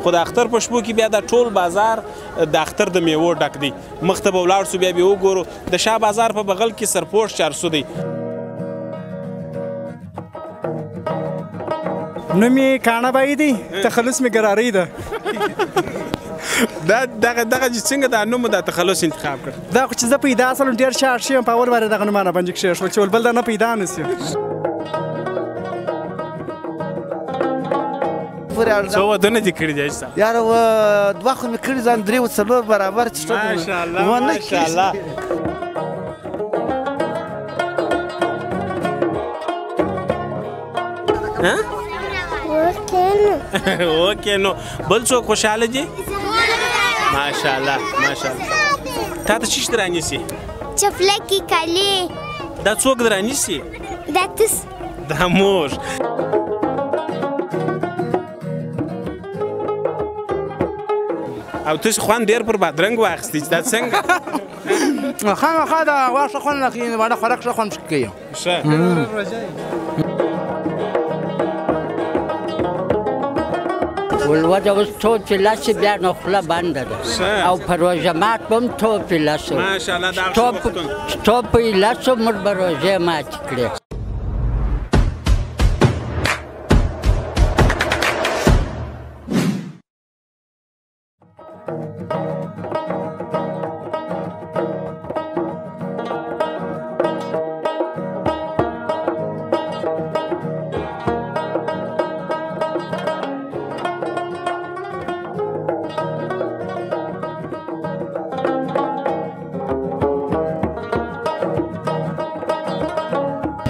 خو د اختر په شپو کې بیا د ټول بازار د اختر د میوو ډک دی مخ ته به ولاړ شو بیا به وګورو د شاه بازار په بغل کې سرپوش 400 دی نوم یې کاڼه بای دی تخلص مې ګرارۍ ده دغه څنګه دا نوم د تخلص انتخاب کړ دا خو چې زه پیدا سلم ډېر شاړ شوم په اول باندې دغه نومانه باندې کښېښول چې بل دا نه پیدا نه سي څو ودونه دې کړي دي اجسا یاره دوه خو مې کړي ځان درې و څلور برابر چې ماشاءالله ماشاءالله اوکې نو بل څوک خوشحاله دي ماشاءالله ماشاءالله تا ته څه شی رانیسي چپلکې کالي دا څوک رانیسي دا تس دا مور او تاسو خوان ډېر پر بادرنګ واخیستی دا څنګه خامخا د واښه خوند نه کوي واړه خوراک ښه خوند کوي ښه ولوده اوس توپ چې لاسې بیا نو خوله بنده ده او په روژه مات به هم توپ یې لاسو ماشاءالله دا توپ یې لاسو موږ به روژې ماتې کړې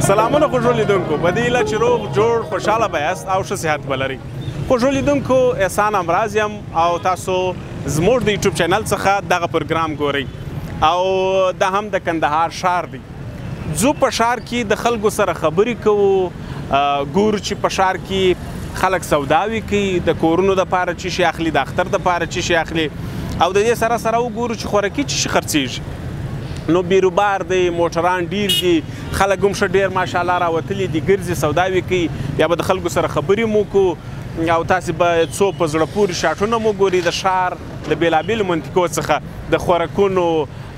سلامونه خوږو لیدونکو په دې هیله چې روغ جوړ خوشحاله به یاست او ښه صحت به لرئ خوږو لیدونکو احسان امراز یم او تاسو زموږ د یوټیوب چینل څخه دغه پروګرام ګورئ او دا هم د کندهار ښار دی ځو په ښار کې د خلکو سره خبرې کوو ګورو چې په ښار کې خلک سوداوي کوي د کورونو دپاره څه شي اخلي د اختر دپاره څه شي اخلي او د دې سره سره وګورو چې خوراکي څه شي خرڅېږي نو بیروبار دی موټران ډیر دي خلک هم ښه ډېر ماشاءالله راوتلي دي ګرځي سوداوي کوي یا به د خلکو سره خبرې مو کوو او تاسې به څو په زړه پورې شاټونه مو ګوري د ښار د بېلابېلو منطقو څخه د خوراکونو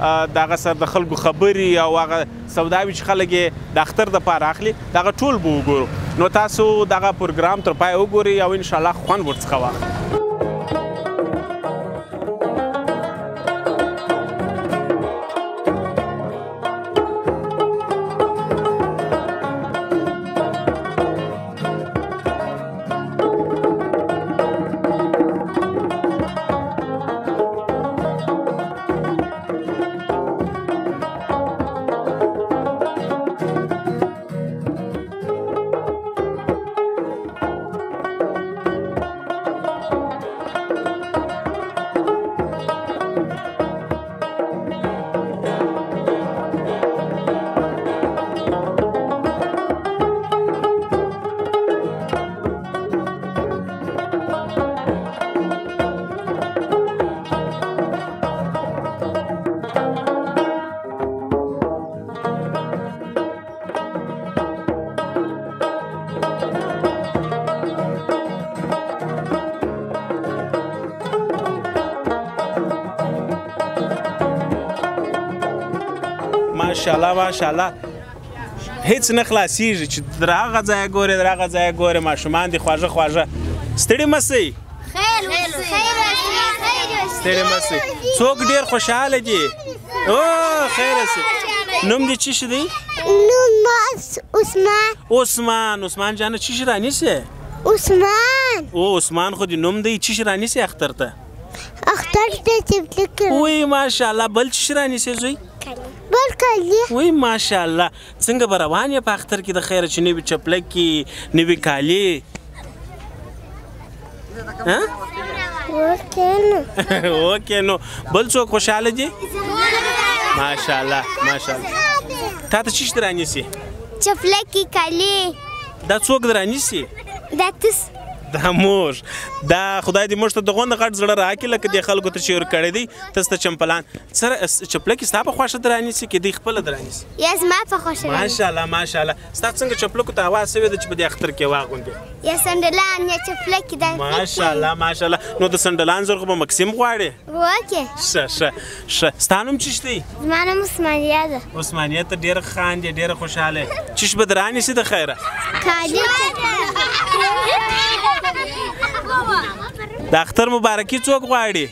د هغه سره د خلکو خبرې او هغه سوداوي چې خلک یې د اختر دپاره اخلي دغه ټول به وګورو نو تاسو دغه پروګرام تر پایه وګورئ او انشاءالله خوند ورڅخه واخلئ ماشاءالله ماشاءالله هیڅ نه خلاصیږي چې در هغه ځایه ګورې در هغه ځایه ګورې ماشومان دي خواږه خواږه ستړي مه سئ ستړي مه سئ څوک ډېر خوشحاله دي او خیره سئ نوم دې څه شي دی نوم عثمان جانه څه شي رانیسې عثمان خو دې نوم دی څه شي رانیسې اختر ته اختر ته چپلکې وی ماشاءالله بل څه شي رانیسې زوی بل کالي وی ماشاءالله څنګه به روان یې په اختر کې د خیره چې نوي چپلکې نوي کالي اوکې نو بل څوک خوشحاله دي ماشاءالله ماشاءالله تا ته څه شي رانیسي چپلکې کالي دا څوک رانیسي دا تس دا موږ دا خدای دې موږ ته دغونه غټ زړه راکړي لکه دې خلکو ته چې ورکړی دی تاسو ته چمپلان سره چپلکې ستا په خوښه در رانیسي که دوی خپله در رانیسي یا زما په خوښه ماشاءالله ماشاءالله ستا څنګه چپلکو ته هوا سوې ده چې په دې اختر کې واغوندې یا سنډلان یا چپلکې دا ماشاءالله ماشاءالله نو د سنډلان زر خو به مکسیم غواړې وکې ښه ستا نوم چیش دی زما نوم عثمانیه ده عثمانیه ته ډېره خاندې ډېره خوشحاله چیش به در رانیسي د خیره کالي د اختر مبارکي څوک غواړي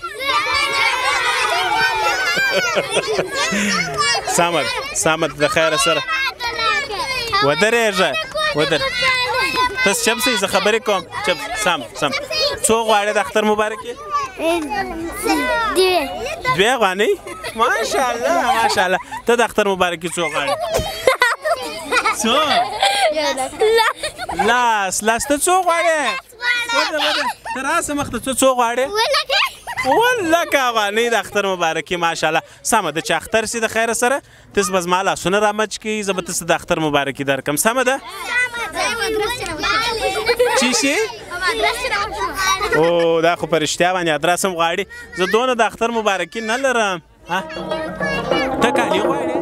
سمد د خیره سره ودرېږه تاسو چپ سئ زه خبرې کوم چپ سم څوک غواړي د اختر مبارکي دوی غواړئ ماشاءالله ته د اختر مبارکي څوک غواړي څوک لاس ته څوک غواړي ته راسه مخته ته څوک غواړي ولکه افغانۍ د اختر مبارکي ماشاءالله سمه ده چې اختر سي د خیره سره تاسو به زما لاسونه رامچ کړي زه به تاسو د اختر مبارکي درکړم سمه ده چی شي او دا خو په رښتیا باندې ادرس هم غواړي زه دونه د اختر مبارکي نه لرم ته کالي غواړې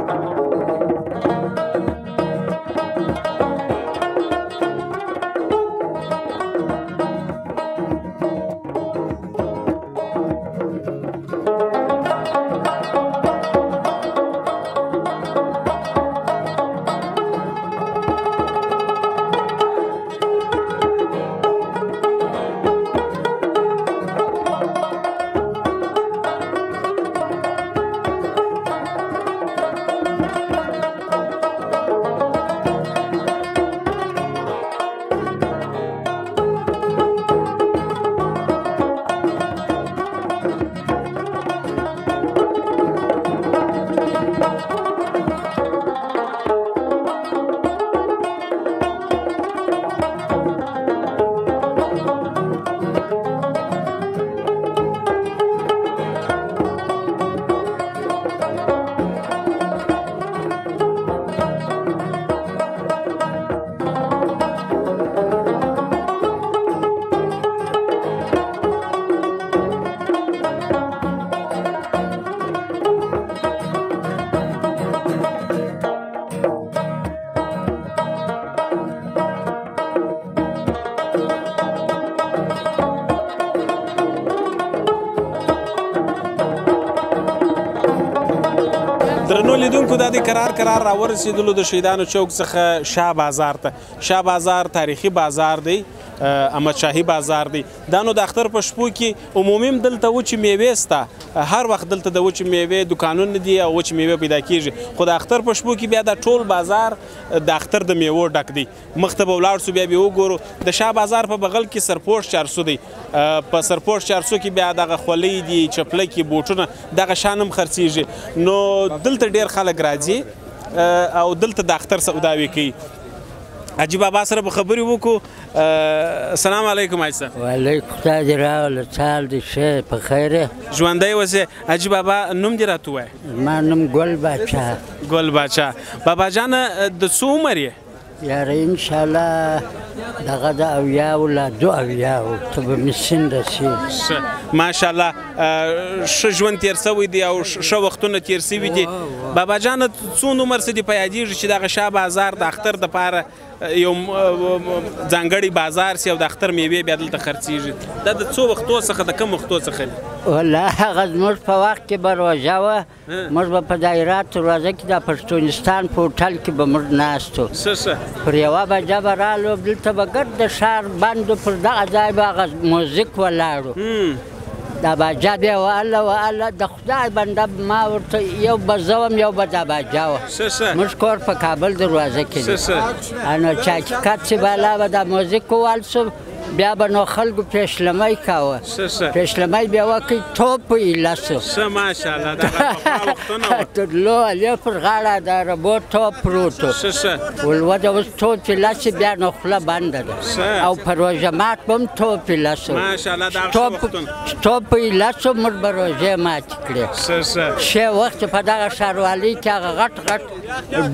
درنو لیدونکو دا د کرار راورسېدلو د شهیدانو چوک څخه شاه بازار ته شاه بازار تاریخي بازار دی احمد شاهي بازار دی دا نو د اختر په شپو کې عمومي دلته وچې میوې سته هر وخت دلته د وچې میوې دوکانونه دي او وچې میوې پیدا کیږي خو د اختر په شپو کې بیا د ټول بازار د اختر د میوو ډک دی مخته به ولاړ سو بیا به وګورو د شاه بازار په بغل کې سرپوش 400 دی په سرپوش 400 کې بیا دغه خولۍ دي چپلکې بوټونه دغه شانم خرڅیږي نو دلته ډیر خلک راځي او دلته د اختر سوداوي کوي حاجي بابا سره به خبرې وکړو السلام علیکم حاجي صاحب وعلیکم خدای دې راوله چال دې ښه په خیره ژوندی اوسې حاجي بابا نوم دې راته ووایه زما نوم ګل باچا بابا جانه د څو عمر یې یاره انشاءالله دغه د اویاو لا 2 ته به مې سن رسي ماشاءالله ښه ژوند تېر سوی دی او ښه وختونه تېر سوي دي بابا جانه څومره عمر څه دې په یادېږي چې دغه شاه بازار د اختر دپاره یو ځانګړی بازار سي او د اختر میوې بیا دلته خرڅېږي دا د څو وختو څخه د کوم وختو څخه دي والله هغه زموږ په وخت کې به روژه وه موږ به په دایرات روژه کې د پښتونستان په هوټل کې به موږ ناست وو پر یوه بجه به رالو دلته به ګرد د ښار بند و پر دغه ځای به هغه موزیک ولاړ و دا باجه بیا واله د خدای بنده ما ورته یو به زه وم یو به دا باجه وه موږ کور په کابل دروازه کې دی نو چې حقیقت چې بالا به دا موزیک ووال سو بیا به نو خلکو پیشلمی کاوه پیشلمی بیا وکړي توپ ایله سو ترلو علي پر غاړه د ربو توپ پروت و ولوه د اوس توپ ایله سي بیا نو خوله بنده ده او په روژه مات به هم توپ ایله سو توپ ایله سو موږ به روژې ماتې کړې ښه وخت په دغه ښاروالۍ کې هغه غټ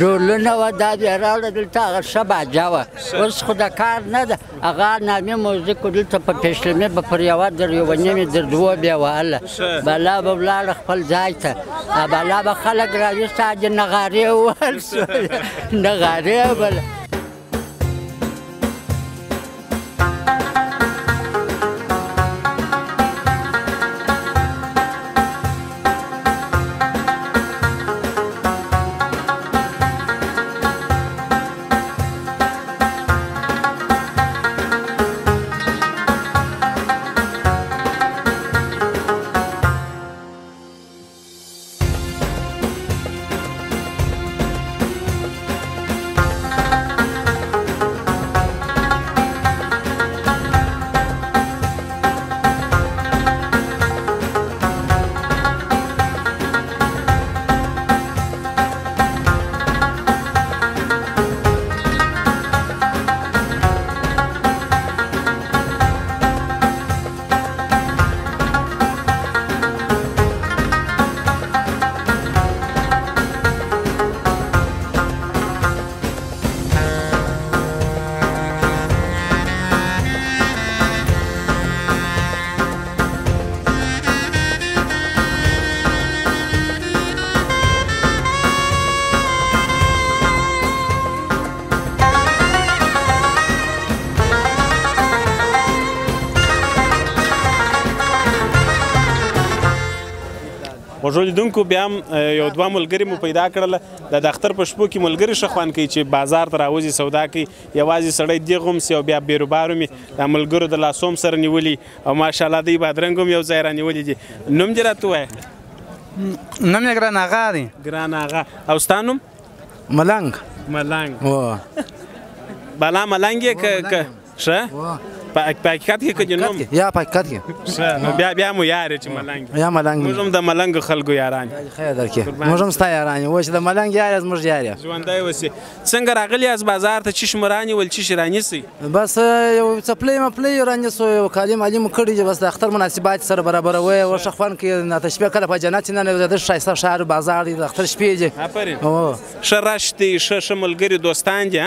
ډولونه وه دا بیا راوړه دلته هغه ښه باجه وه اوس خو د کار نه ده هغه نامې موزیک دلته په پېشلمې به پر یوه در یوه نیمې در دوو بیا وهله بلا به ولاړه خپل ځای ته بلا به خلک راویسته د نغارې ووهل شول نغارې بله خوږو لیدونکو بیا هم یو دوه ملګري مو پیدا کړله د اختر په شپو کې ملګري ښه خوند کوي چې بازار ته راوځي سودا کوي یوازې سړی دیغ هم سي او بیا بیروبار هم د ملګرو د لاسو هم سره نیولي او ماشاءالله دوی بادرنګ هم یو ځای رانیولي دي نوم دې راته ووایه نوم یې ګران اغا دی ګران اغا او ستا نوم ملنګ بالا ملنګ یې که ښه په حقیقت کې که نوم یا په حقیقت کې نو بیا مو یار چې ملنګ یا ملنګ موږ هم د ملنګ خلکو یاران خیر درکې موږ هم ستا یاران یو چې د ملنګ یار یې زموږ یار یې ژوندی اوسې څنګه راغلي یاست بازار ته چیش مو رانیول چیش رانیسئ بس یو څپلۍ مپلۍ رانیسو یو کالي مالي مو کړي چې بس د اختر مناسبات سره برابروي او ښه خوند کوي ناته شپې کله په جنت نه د ښایسته ښار بازار دی د اختر شپې دي آفرین ښه رش دی ښه ملګري دوستان دي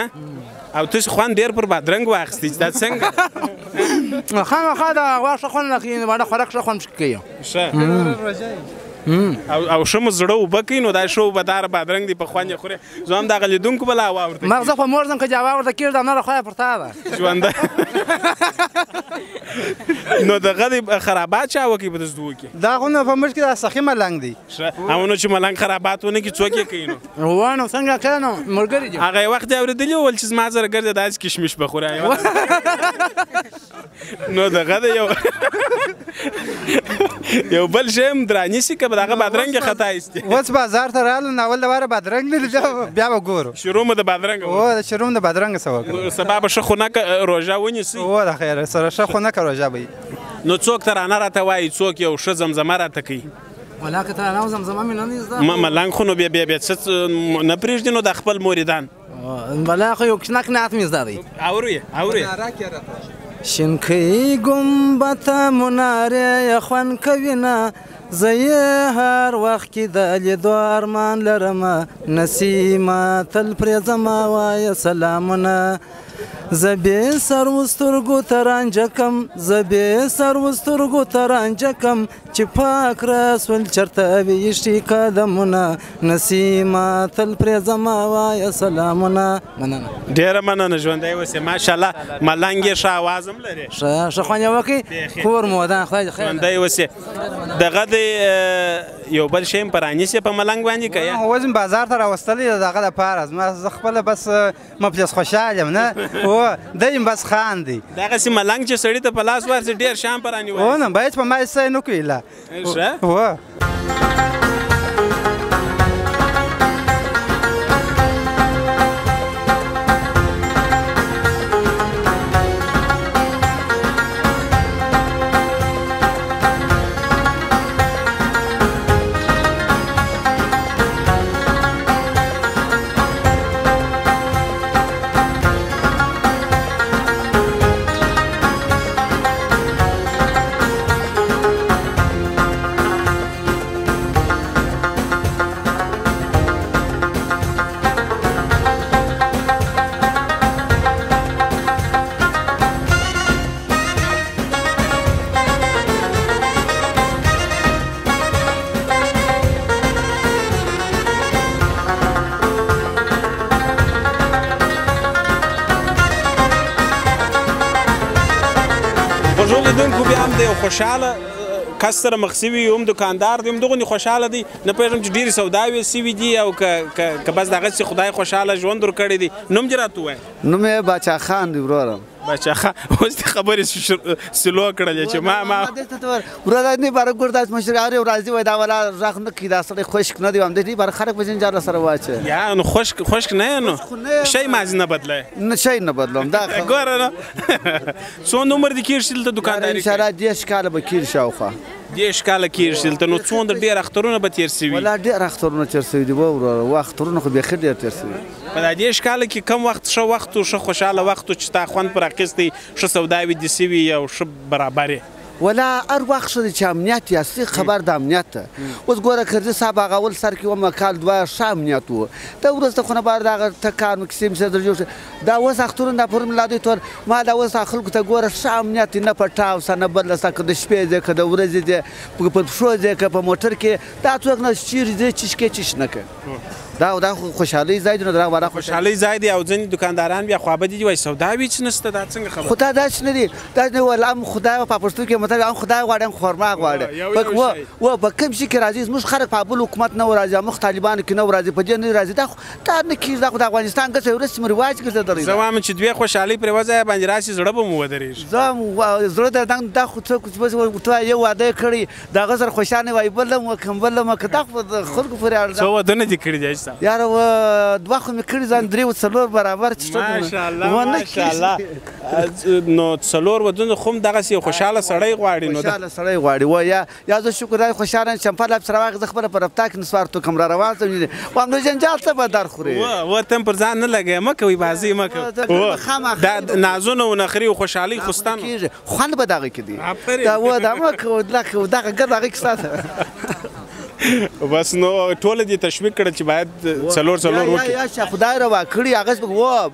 او تاسو خوند ډېر پر بادرنګ واخیستی دا څنګه خامخا د غوا ښه خوند اخلي واړه خوراک ښه خوند کوي او ښه مو زړه اوبه کوي نو دا ښه اوبهداره بادرنګ دی په خوند یې خورې زه هم دغه لیدونکو به لا هوا ورته مغزه خو مور ځم که جاوا ورته کېږدم نوره خوا یې پر تا ده ژوندی نو دغه دی خرابات چا وکړي په دزدو کې دا خو نه په موږ کې دا سخي ملنګ دی همه نو چې ملنګ خرابات ونه کړي څوک یې کوي نو نو څنګه که نو ملګري دي هغه یې وخت یې اورېدلي وول چې زما سره ګرځه داسې کشمش به خورې نو دغه دی یو بل شی هم درانیسي که به دغه بادرنګ یې خطا ایستي اوس بازار ته راغلو ناول دپاره بادرنګ مې لیده بیا به ګورو شروع مو د بادرنګ شروع د بادرنګ څه وکړو سبا به ښه خونکه روژه ونیسئ د خیر سره ښه خونکه روژه به وي نو څوک ترانه راته وایي څوک یو ښه زمزمه راته کوي ولا که ترانه او زمزمه مې نه دي زده ملنګ خو نو بیا څه نه پرېږدي نو د خپل موریدان بلا خو یو کشنک نعت مې زده دی اورو یې شینکۍ ګمبته منارې خوند کوي نه زه یې هر وخت کې د لیدو ارمان لرمه نسیمه تل پرې ځمه وایه سلامونه زه بې سر و سترګو ته رانجه کم زه بې سر و سترګو ته رانجه کم چې پاک رسول چېرته ویشتي قدمونه نسیمه تل پرې ځمه وایه سلامونه مننه ډېره مننه ژوندی اوسې ماشاءالله ملنګ یې ښه اواز هم لرې ښه خوند یې وکړي کور مو ودان خدای دې خیر ژوندی اوسې دغه د یو بل شی هم په رانیسې په ملنګ باندې که یا اوس مې بازار ته راوستلی د دغه دپاره زه خپله بس مفلس خوشحال یم نه دی یم بس خاندي دغسې ملنګ چې سړي ته په لاس ورسي ډېر شیان په رانیولی نه باید په ما څه نه کوي لا ښه لیدونکو بیا هم د یو خوشحاله کس سره مخ سوي هم دکاندار دی هم دغونې خوشحاله دی نه پوهېږم چې ډېرې سوداوې سوي دي او که بس دغسې خدای خوشحاله ژوند ورکړی دی نوم دې راته ووایه نوم یې باچا خان دی وروره باچا خان اوس دې خبرې سلو کړلې چې ما وروره نه باره ګور داسې مشرکاري او راځي وایي دا والا غږ نه کړي دا سړی خشک نه دی همدې باره خلک به جنجال سره واچوي یا نو خشک نه یې نو شی مازې نه بدلوي نه شی نه بدلوم دا ګوره نو څومره عمر دې کېږي چې دلته دوکانداري کوې انشاءالله 10 کاله به کېږي شاوخوا 10 کاله کېږي چې دلته نو څومره ډېر اخترونه به تېر سوي والله ډېر اخترونه تېر سوي دي وروره و اخترونه خو بیخي ډېر تېر سوي په دا 10 کاله کې کم وخت ښه وخت و ښه خوشحاله وخت و چې تا خوند پر اخیستی ښه سوداوې دې سوي او ښه برابر یې ولا هر وخت ښه دی چې امنیت یې اصلي خبر د امنیت ته اوس ګوره کردي صاحب هغه اول سر کې ومه کال دوه ښه امنیت و دا وروسته خو نه بار دغه ټکان مو کیسې مې سره در جوړ شو دا اوس اخترونه دا پرون ملادي طور ما دا اوس خلکو ته ګوره ښه امنیت نه په ټاو سه نه بدله سه که د شپې دی که د ورځې دی په پښو دی که په موټر کې دا څوک نه چیرې دی چیش کې چیش نه کوي دا خوشحالۍ ځای دی نو دا والا خوشحالۍ ځای دی او ځینې دکانداران بیا خوابدي دي وایي سوداوي چې نشته دا څنګه خبره خو دا داسې نه دي دا نه ولا هم خدای په پښتو کې متل هم خدای غواړي هم خرما غواړي و په کوم شي کې راځي زموږ خلک په بل حکومت نه راځي مخ طالبانو کې نه راځي په دې نه راځي دا نه کېږي دا خو د افغانستان ګټه رسم رواج ګرځېدلی زه وایم چې دوی خوشحالۍ پرې وځایه باندې راسي زړه به مو ودرېږي زړه د دا خو څوک ورته یو واده کړی د هغه سره خوشحاله وایي بل هم وکړم بل هم وکړم دا خو د خلکو پورې اړه څو ودونه دې کړي دي صاحب یاره دوه خو مې کړي ځان درې و څلور برابر ماشاءالله نو څلور ودونه خو هم دغسې خوشحاله سړی غواړي نو خوشحاله سړی غواړي و یا زه شکر خدای خوشحاله یم چمپل اب سره واخې زه خپله په رفتار کې نسوار توکم را روان شم و همدو جنجال ته به در خورې و ته هم پر ځان نه لګوې مه کوئ بازۍ مه کوئ دا نازونه و نخرې و خوشحالۍ خوستان خوند به دغه کې دی دا و دا مه کوو دغه ګرد هغې کیسه ده بس نو ټوله دې تشویق کړه چې باید څلور وکړي یا خدای روا کړي هغه و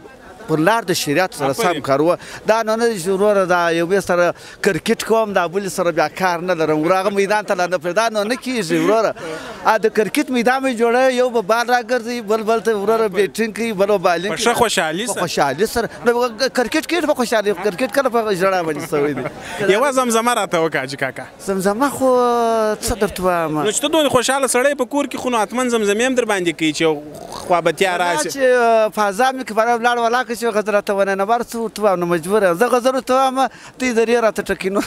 پر لار د شریعت سره سم کار و دا نه چې وروره دا یو بل سره کرکټ کوم دا بل سره بیا کار نه لرم ورغه میدان ته نه پردا نه کیږي وروره د کرکټ میدان مې جوړه یو به بال راګرځي بل ته وروره بیټینګ کوي بل بالینګ ښه خوشحالي سره کرکټ کې په خوشحالي کرکټ کله په ژړا باندې سوي دي یو زمزمه راته وکړه چې کاکا زمزمه خو څه درته وایم نو چې ته دوی خوشحاله سړی په کور کې خو نو حتما زمزمې هم در باندې کوي چې خوابتیا راشي چې فضا مې که برابر لاړ ولاړ که چې غزل راته ونه بار څه ورته وایم نو مجبور یم زه غزل ورته وایم ته یې درې راته ټکي نور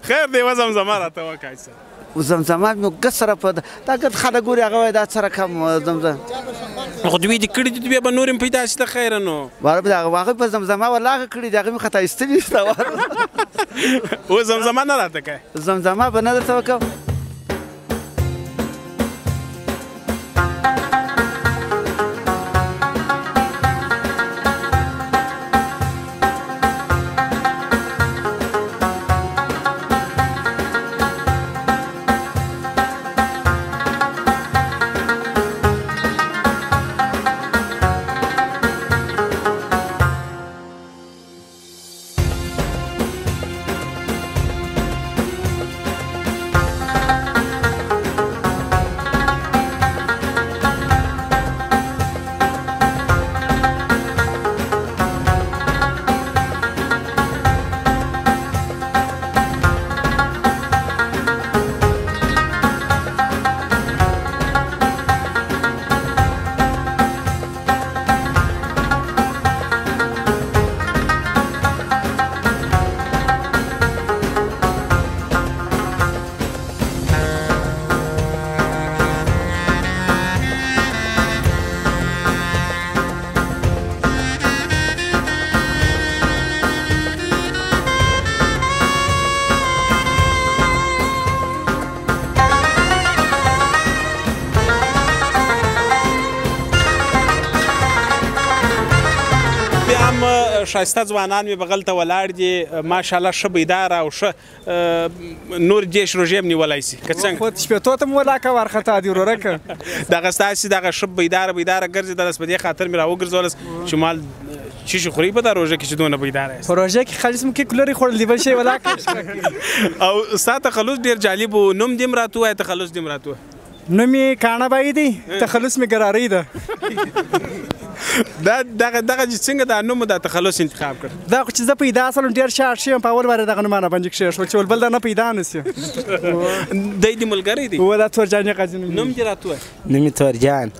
خیر دی یوه زمزمه راته وکړه زمزمه مې ګډ سره په دا ګډ خلک ګوري هغه وایي دا څه رقم زمزمه خو دوی دې کړي دي بیا به نور هم پیدا شي ته خیره نو هغه په زمزمه ولاغه کړي دي هغه مې خطا ایستلي اوس زمزمه نه راته کوې زمزمه به نه درته وکړم ښایسته ځوانان مې بغل ته ولاړ دي ماشاءالله ښه بیداره او ښه نور دیش روژې هم نیولی شي که څنګه خو شپېتو ته م ولاکه وارخطا دي وروره که دغه ستاسې دغه ښه بیداره ګرځي دلس په دې خاطر مې راوګرځولس چې مال چیشي خوري په دا روژه کې چې دونه بیداره یاست په روژه کې خالص مو کې کولرې خوړل دي بل شی ولاکه او ستا تخلص ډېر جالب و نوم دې هم راته ووایه تخلص دې هم راته ووایه نوم یې کاڼه بایي دی تخلص مې ګرارۍ ده دغه څنګه د نوم د تخلص انتخاب کړ؟ دا خو چې زه پیدا سلم ډېر شاړ شوم په اول واره دغه نومانه باندې کښېښول چې بل دا نه پیدا نه سي. دی دې ملګری دی؟ و دا تورجان قاضي نوم دې راته وایه. نوم یې تورجان.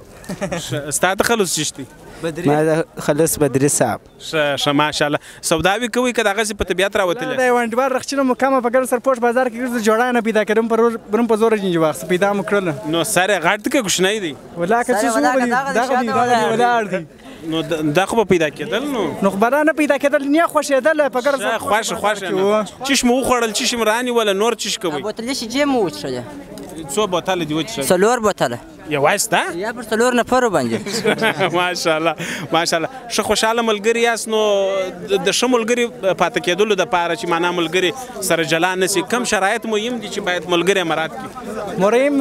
ستا تخلص څه دی؟ ما د خلص بدري صاحب. ښه ماشاءالله. سوداوي کوئ که دغسې په طبیعت راوتلی؟ دا یو انډیوال رخچینه مو کمه په ګرد سرپوش بازار کې ګرځي جوړه نه پیدا کړم پرون په زوره جنجي واخیسته پیدا مو کړله. نو سر یې غټ دی که کوچنی دی؟ ولا که څه دغه دی ولاړ دی. نو دا خو به پیدا کېدل نو خبره نه پیدا کېدل نه خوښېدل په ګرد خوښ نه چیش مو وخوړل چیش مو رانیوله نور چیش کوئ؟ بوتلې شیجې مو وڅښلې. څو بوتله دې وڅښل؟ 4 بوتله. یوازې ستا؟ یا پر 4 نفرو باندې. ماشاءالله ماشاءالله. ښه خوشحاله ملګري یاست. نو د ښه ملګري پاتې کېدلو دپاره چې معنا ملګري سره جلا نه سي کوم شرایط مهم دي چې باید ملګري مراعات کړي؟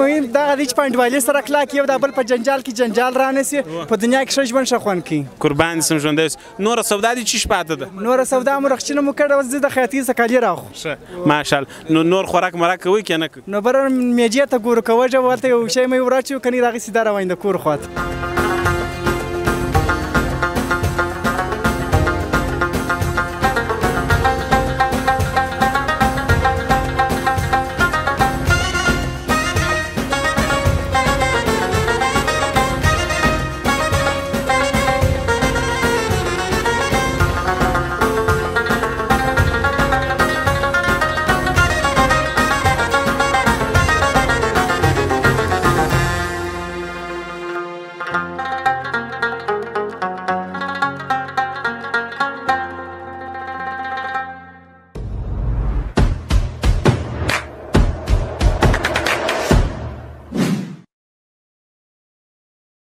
مهم دغه دی چې په انډیوالي سره کلک یو د بل په جنجال کې جنجال را نه سي په دنیا کې ښه ژوند ښه خوند کوي. قربان سم ژوندی اوسې. نوره سودا دې چیش پاته ده؟ نوره سودا مو رخچینه مو کړې اوس زه د خیاطۍ څخه کالي راخو. ښه ماشاءالله. نو نور خوراک مراک کوئ که نه کوئ؟ نو بره میجې ته ګورو که وژه ورته یو شی مې وراچوي کنې د هغې سیده روان د کور خواته.